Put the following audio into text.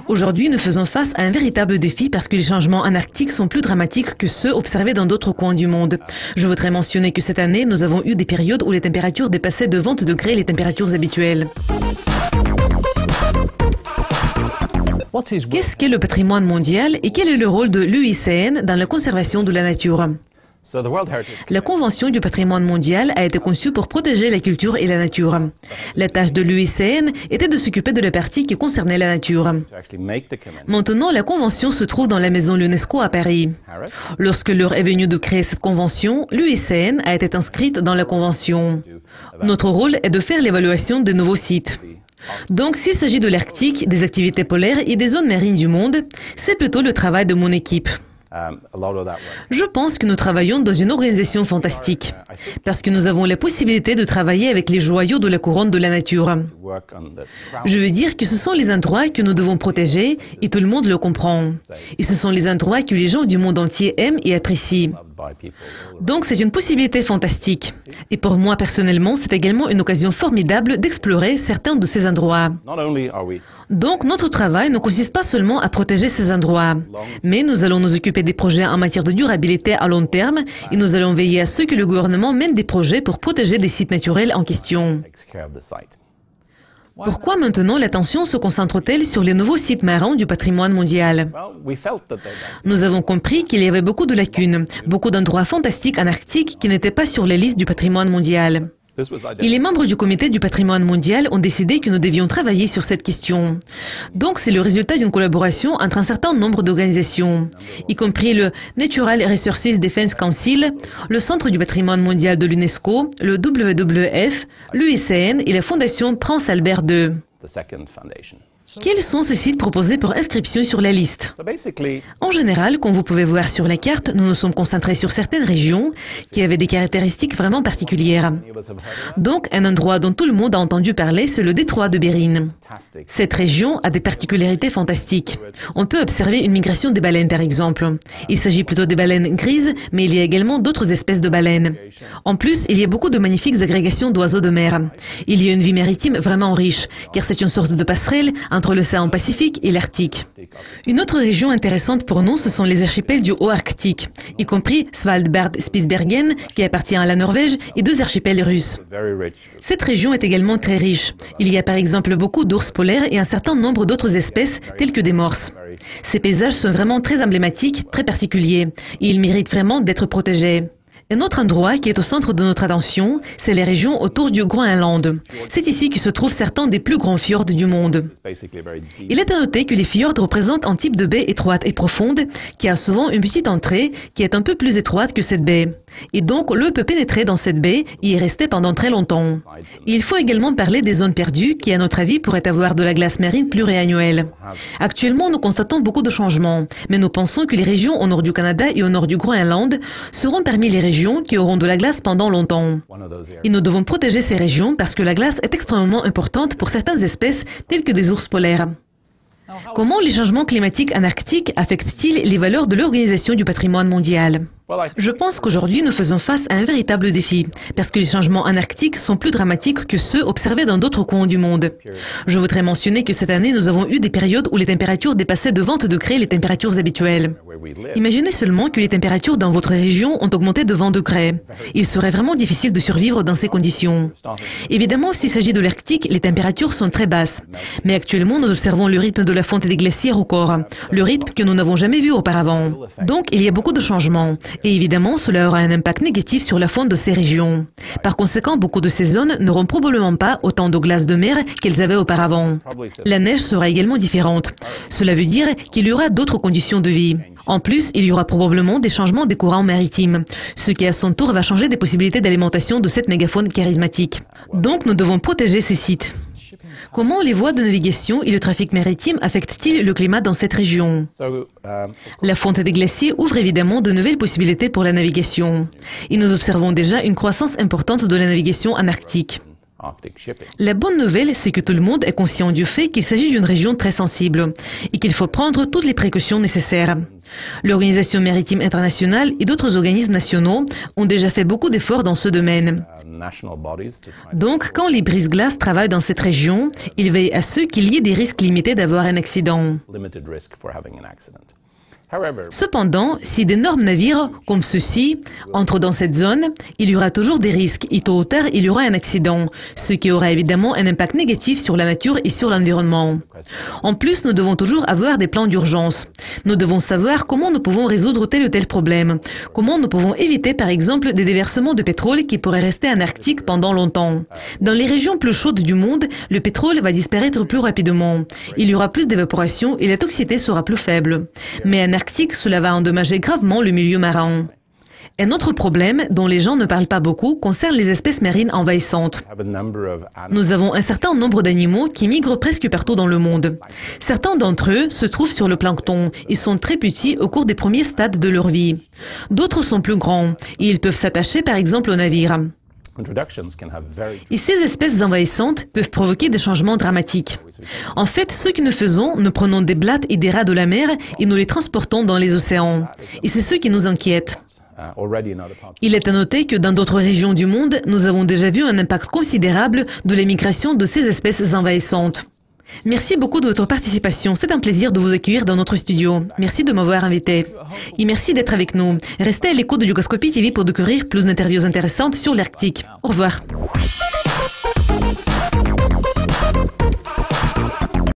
Aujourd'hui, nous faisons face à un véritable défi parce que les changements en Arctique sont plus dramatiques que ceux observés dans d'autres coins du monde. Je voudrais mentionner que cette année, nous avons eu des périodes où les températures dépassaient de 20 degrés les températures habituelles. Qu'est-ce qu'est le patrimoine mondial et quel est le rôle de l'UICN dans la conservation de la nature? La Convention du patrimoine mondial a été conçue pour protéger la culture et la nature. La tâche de l'UICN était de s'occuper de la partie qui concernait la nature. Maintenant, la Convention se trouve dans la maison l'UNESCO à Paris. Lorsque l'heure est venue de créer cette Convention, l'UICN a été inscrite dans la Convention. Notre rôle est de faire l'évaluation des nouveaux sites. Donc, s'il s'agit de l'Arctique, des activités polaires et des zones marines du monde, c'est plutôt le travail de mon équipe. Je pense que nous travaillons dans une organisation fantastique, parce que nous avons la possibilité de travailler avec les joyaux de la couronne de la nature. Je veux dire que ce sont les endroits que nous devons protéger et tout le monde le comprend. Et ce sont les endroits que les gens du monde entier aiment et apprécient. Donc c'est une possibilité fantastique. Et pour moi personnellement, c'est également une occasion formidable d'explorer certains de ces endroits. Donc notre travail ne consiste pas seulement à protéger ces endroits, mais nous allons nous occuper des projets en matière de durabilité à long terme et nous allons veiller à ce que le gouvernement mène des projets pour protéger les sites naturels en question. Pourquoi maintenant l'attention se concentre-t-elle sur les nouveaux sites marins du patrimoine mondial? Nous avons compris qu'il y avait beaucoup de lacunes, beaucoup d'endroits fantastiques en Arctique qui n'étaient pas sur la liste du patrimoine mondial. Et les membres du comité du patrimoine mondial ont décidé que nous devions travailler sur cette question. Donc c'est le résultat d'une collaboration entre un certain nombre d'organisations, y compris le Natural Resources Defense Council, le Centre du patrimoine mondial de l'UNESCO, le WWF, l'UICN et la Fondation Prince Albert II. Quels sont ces sites proposés pour inscription sur la liste? En général, comme vous pouvez voir sur la carte, nous nous sommes concentrés sur certaines régions qui avaient des caractéristiques vraiment particulières. Donc, un endroit dont tout le monde a entendu parler, c'est le détroit de Bering. Cette région a des particularités fantastiques. On peut observer une migration des baleines, par exemple. Il s'agit plutôt des baleines grises, mais il y a également d'autres espèces de baleines. En plus, il y a beaucoup de magnifiques agrégations d'oiseaux de mer. Il y a une vie maritime vraiment riche, car c'est une sorte de passerelle entre l'océan Pacifique et l'Arctique. Une autre région intéressante pour nous, ce sont les archipels du Haut-Arctique, y compris Svalbard-Spitsbergen, qui appartient à la Norvège, et 2 archipels russes. Cette région est également très riche. Il y a par exemple beaucoup d'ours polaires et un certain nombre d'autres espèces, telles que des morses. Ces paysages sont vraiment très emblématiques, très particuliers, et ils méritent vraiment d'être protégés. Un autre endroit qui est au centre de notre attention, c'est les régions autour du Groenland. C'est ici que se trouvent certains des plus grands fjords du monde. Il est à noter que les fjords représentent un type de baie étroite et profonde qui a souvent une petite entrée qui est un peu plus étroite que cette baie. Et donc, l'eau peut pénétrer dans cette baie et y rester pendant très longtemps. Et il faut également parler des zones perdues qui, à notre avis, pourraient avoir de la glace marine pluriannuelle. Actuellement, nous constatons beaucoup de changements, mais nous pensons que les régions au nord du Canada et au nord du Groenland seront parmi les régions qui auront de la glace pendant longtemps. Et nous devons protéger ces régions parce que la glace est extrêmement importante pour certaines espèces telles que des ours polaires. Comment les changements climatiques en Arctique affectent-ils les valeurs de l'Organisation du patrimoine mondial? Je pense qu'aujourd'hui, nous faisons face à un véritable défi, parce que les changements en Arctique sont plus dramatiques que ceux observés dans d'autres coins du monde. Je voudrais mentionner que cette année, nous avons eu des périodes où les températures dépassaient de 20 degrés les températures habituelles. Imaginez seulement que les températures dans votre région ont augmenté de 20 degrés. Il serait vraiment difficile de survivre dans ces conditions. Évidemment, s'il s'agit de l'Arctique, les températures sont très basses. Mais actuellement, nous observons le rythme de la fonte des glaciers record, le rythme que nous n'avons jamais vu auparavant. Donc, il y a beaucoup de changements. Et évidemment, cela aura un impact négatif sur la faune de ces régions. Par conséquent, beaucoup de ces zones n'auront probablement pas autant de glace de mer qu'elles avaient auparavant. La neige sera également différente. Cela veut dire qu'il y aura d'autres conditions de vie. En plus, il y aura probablement des changements des courants maritimes, ce qui à son tour va changer des possibilités d'alimentation de cette mégafaune charismatique. Donc, nous devons protéger ces sites. Comment les voies de navigation et le trafic maritime affectent-ils le climat dans cette région? La fonte des glaciers ouvre évidemment de nouvelles possibilités pour la navigation. Et nous observons déjà une croissance importante de la navigation en Arctique. La bonne nouvelle, c'est que tout le monde est conscient du fait qu'il s'agit d'une région très sensible et qu'il faut prendre toutes les précautions nécessaires. L'Organisation maritime internationale et d'autres organismes nationaux ont déjà fait beaucoup d'efforts dans ce domaine. Donc, quand les brise-glaces travaillent dans cette région, ils veillent à ce qu'il y ait des risques limités d'avoir un accident. Cependant, si d'énormes navires, comme ceux-ci, entrent dans cette zone, il y aura toujours des risques et tôt ou tard, il y aura un accident, ce qui aura évidemment un impact négatif sur la nature et sur l'environnement. En plus, nous devons toujours avoir des plans d'urgence. Nous devons savoir comment nous pouvons résoudre tel ou tel problème, comment nous pouvons éviter par exemple des déversements de pétrole qui pourraient rester en Arctique pendant longtemps. Dans les régions plus chaudes du monde, le pétrole va disparaître plus rapidement. Il y aura plus d'évaporation et la toxicité sera plus faible. Mais en Arctique, cela va endommager gravement le milieu marin. Un autre problème dont les gens ne parlent pas beaucoup concerne les espèces marines envahissantes. Nous avons un certain nombre d'animaux qui migrent presque partout dans le monde. Certains d'entre eux se trouvent sur le plancton. Ils sont très petits au cours des premiers stades de leur vie. D'autres sont plus grands et ils peuvent s'attacher par exemple aux navires. Et ces espèces envahissantes peuvent provoquer des changements dramatiques. En fait, ce que nous faisons, nous prenons des blattes et des rats de la mer et nous les transportons dans les océans. Et c'est ce qui nous inquiète. Il est à noter que dans d'autres régions du monde, nous avons déjà vu un impact considérable de l'émigration de ces espèces envahissantes. Merci beaucoup de votre participation. C'est un plaisir de vous accueillir dans notre studio. Merci de m'avoir invité. Et merci d'être avec nous. Restez à l'écoute de Yugascopie TV pour découvrir plus d'interviews intéressantes sur l'Arctique. Au revoir.